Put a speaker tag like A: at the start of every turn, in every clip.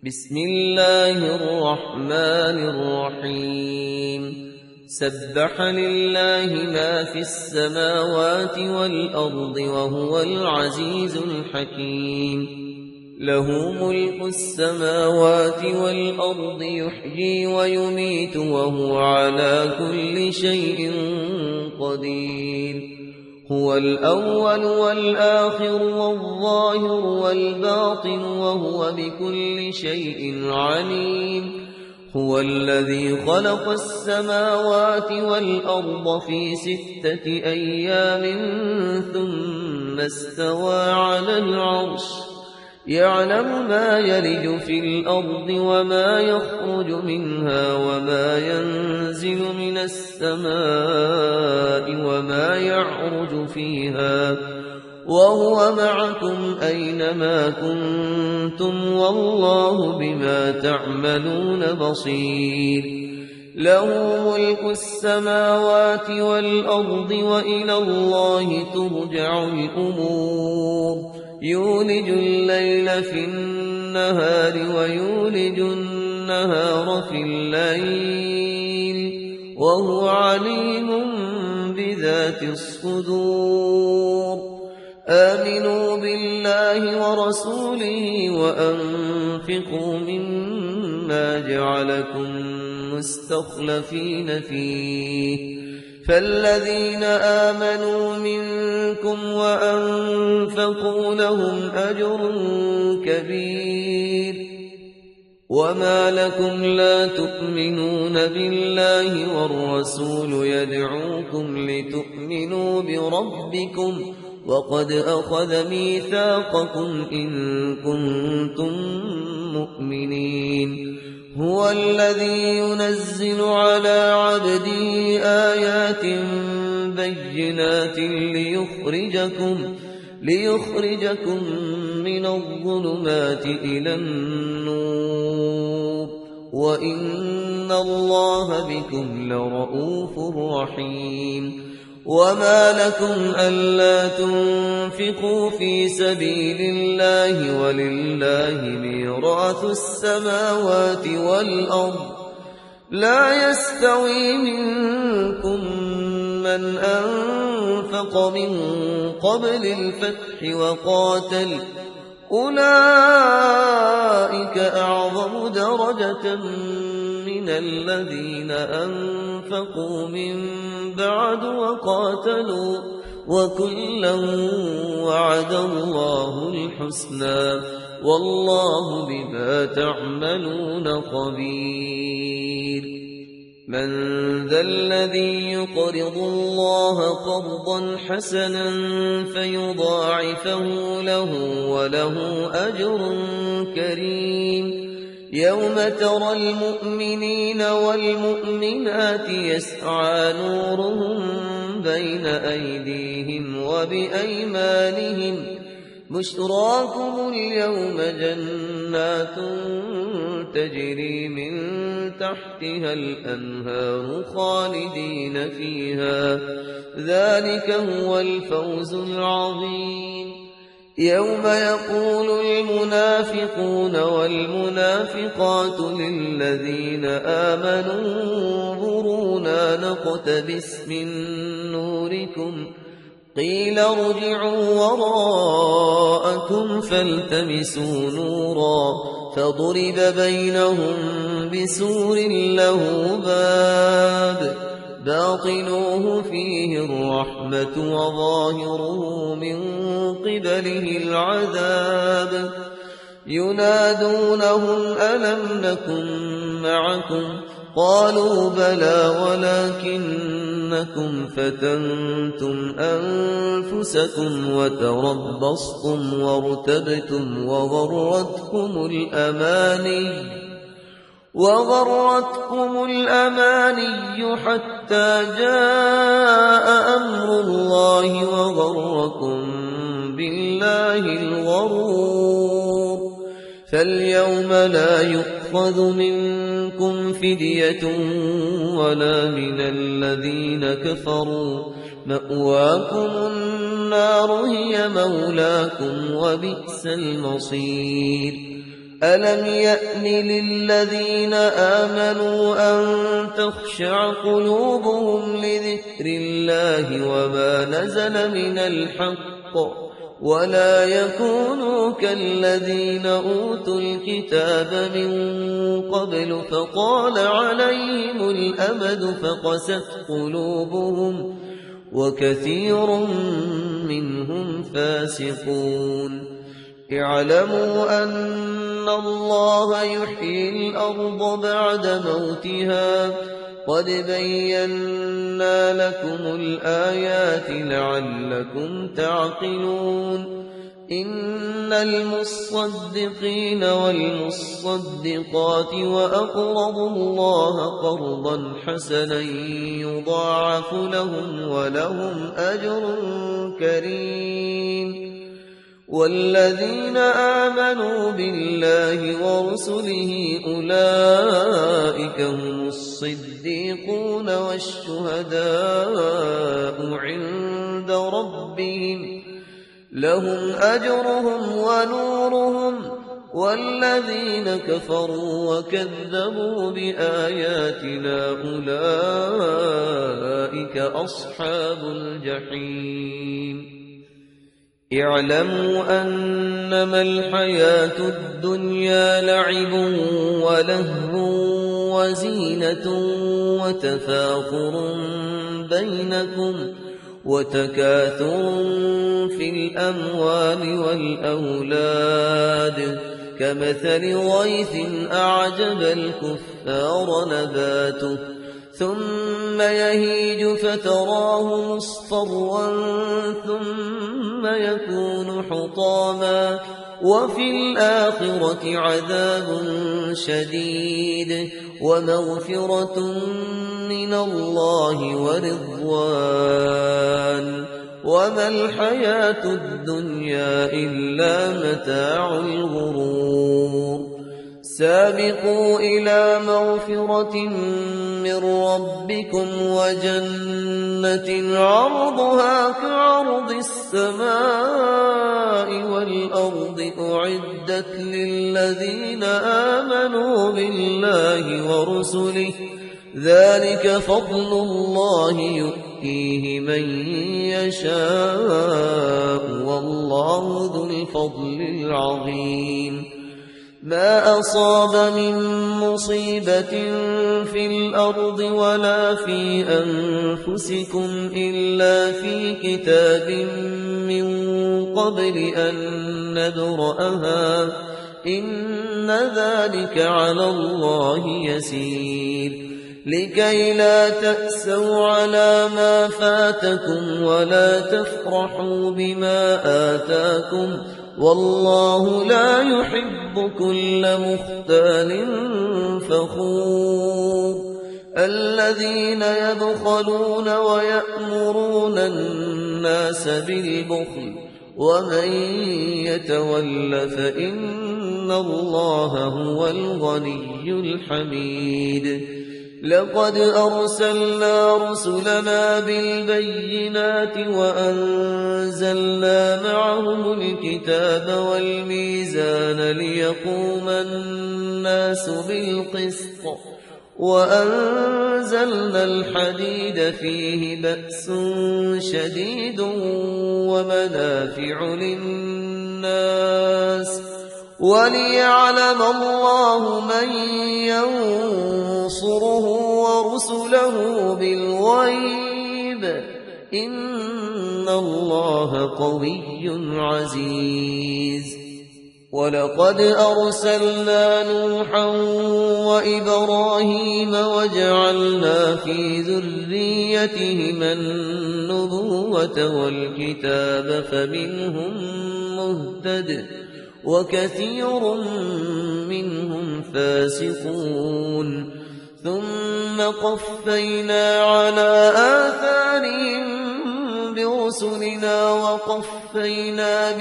A: بسم الله الرحمن الرحيم سبح لله ما في السماوات والأرض وهو العزيز الحكيم له ملك السماوات والأرض يحيي ويميت وهو على كل شيء قدير هو الأول والآخر والظاهر والباطن وهو بكل شيء عليم هو الذي خلق السماوات والأرض في 6 أيام ثم استوى على العرش يعلم ما يلج في الأرض وما يخرج منها وما ينزل من السماء وما يعرج فيها وهو معكم أينما كنتم والله بما تعملون بصير له ملك السماوات والأرض وإلى الله ترجع الأمور يولج الليل في النهار ويولج النهار في الليل وهو عليم بذات الصدور آمنوا بالله ورسوله وأنفقوا مما جعلكم مستخلفين فيه فالذين آمنوا منكم وأنفقوا لهم أجر كبير وما لكم لا تؤمنون بالله والرسول يدعوكم لتؤمنوا بربكم وقد أخذ ميثاقكم إن كنتم مؤمنين هو الذي ينزل على عبده آيات بينات ليخرجكم من الظلمات إلى النور وإن الله بكم لرؤوف رحيم وما لكم ألا تنفقوا في سبيل الله ولله ميراث السماوات والأرض لا يستوي منكم من أنفق من قبل الفتح وقاتل أولئك أعظم درجة من الذين أنفقوا من بعد وقاتلوا وكلا وعد الله الحسنى والله بما تعملون خبير من ذا الذي يقرض الله قرضا حسنا فيضاعفه له وله أجر كريم يوم ترى المؤمنين والمؤمنات يسعى نورهم بين أيديهم وبأيمانهم بشراكم اليوم جنات تجري من تحتها الأنهار خالدين فيها ذلك هو الفوز العظيم يوم يقول المنافقون والمنافقات للذين آمنوا انظرونا نقتبس من نوركم قيل ارجعوا وراءكم فالتمسوا نورا فضرب بينهم بسور له باب باطنوه فيه الرحمة وظاهره من قبله العذاب ينادونهم ألم نكن معكم قالوا بلى ولكنكم فتنتم أنفسكم وتربصتم وارتبتم وغرتكم الأماني حتى جاء أمر الله وغركم بالله الغرور فاليوم لا يؤخذ منكم فدية ولا من الذين كفروا مأواكم النار هي مولاكم وبئس المصير ألم يأن للذين آمنوا أن تخشع قلوبهم لذكر الله وما نزل من الحق ولا يكونوا كالذين أوتوا الكتاب من قبل فطال عليهم الأمد فقست قلوبهم وكثير منهم فاسقون اعلموا أن الله يحيي الأرض بعد موتها قد بينا لكم الآيات لعلكم تعقلون إن المصدقين والمصدقات وأقرضوا الله قرضا حسنا يضاعف لهم ولهم أجر كريم والذين آمنوا بالله ورسله أولئك هم الصديقون والشهداء عند ربهم لهم أجرهم ونورهم والذين كفروا وكذبوا بآياتنا أولئك أصحاب الجحيم اعلموا أنما الحياة الدنيا لعب ولهو وزينة وتفاخر بينكم وتكاثر في الأموال والأولاد كمثل غيث أعجب الكفار نباته ثم يهيج فتراه مصفرا ثم يكون حطاما وفي الآخرة عذاب شديد ومغفرة من الله ورضوان وما الحياة الدنيا إلا متاع الغرور سابقوا إلى مغفرة من ربكم وجنة عرضها كعرض السماء والأرض أعدت للذين آمنوا بالله ورسله ذلك فضل الله يؤتيه من يشاء والله ذو الفضل العظيم ما أصاب من مصيبة في الأرض ولا في أنفسكم إلا في كتاب من قبل أن نبرأها إن ذلك على الله يسير لكي لا تأسوا على ما فاتكم ولا تفرحوا بما آتاكم والله لا يحب كل مختال فخور الذين يبخلون ويأمرون الناس بالبخل ومن يتول فإن الله هو الغني الحميد لقد أرسلنا رسلنا بالبينات وأنزلنا معهم الكتاب والميزان ليقوم الناس بالقسط وأنزلنا الحديد فيه بأس شديد ومنافع للناس وليعلم الله من ينصره ورسله بالغيب إن الله قوي عزيز ولقد أرسلنا نوحا وإبراهيم وجعلنا في ذريتهما النبوة والكتاب فمنهم مهتد وكثير منهم فاسقون ثم قفينا على آثارهم برسلنا وقفينا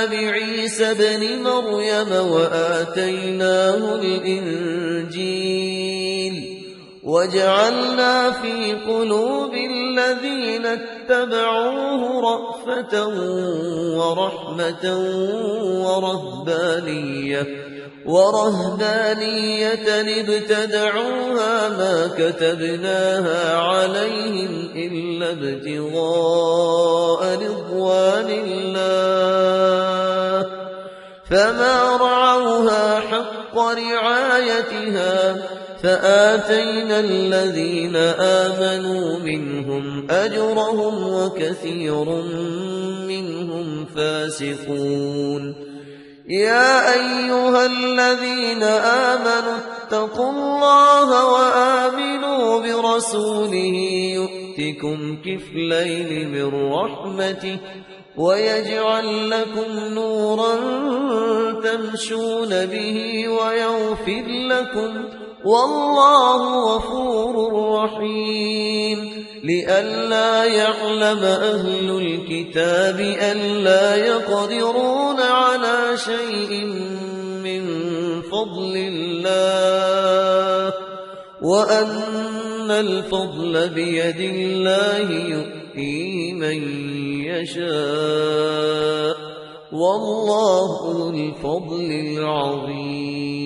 A: بعيسى بن مريم وآتيناه الإنجيل وجعلنا في قلوب الذين اتبعوه رأفة ورحمة ورهبانية ابتدعوها ما كتبناها عليهم إلا ابتغاء رضوان الله فما رعوها حق رعايتها فآتينا الذين آمنوا منهم أجرهم وكثير منهم فاسقون يا أيها الذين آمنوا اتقوا الله وآمنوا برسوله يؤتكم كفلين من رحمته ويجعل لكم نورا تمشون به ويغفر لكم والله غفور رحيم لئلا يعلم أهل الكتاب ألا يقدرون على شيء من فضل الله وأن الفضل بيد الله يؤتيه من يشاء والله ذو الفضل العظيم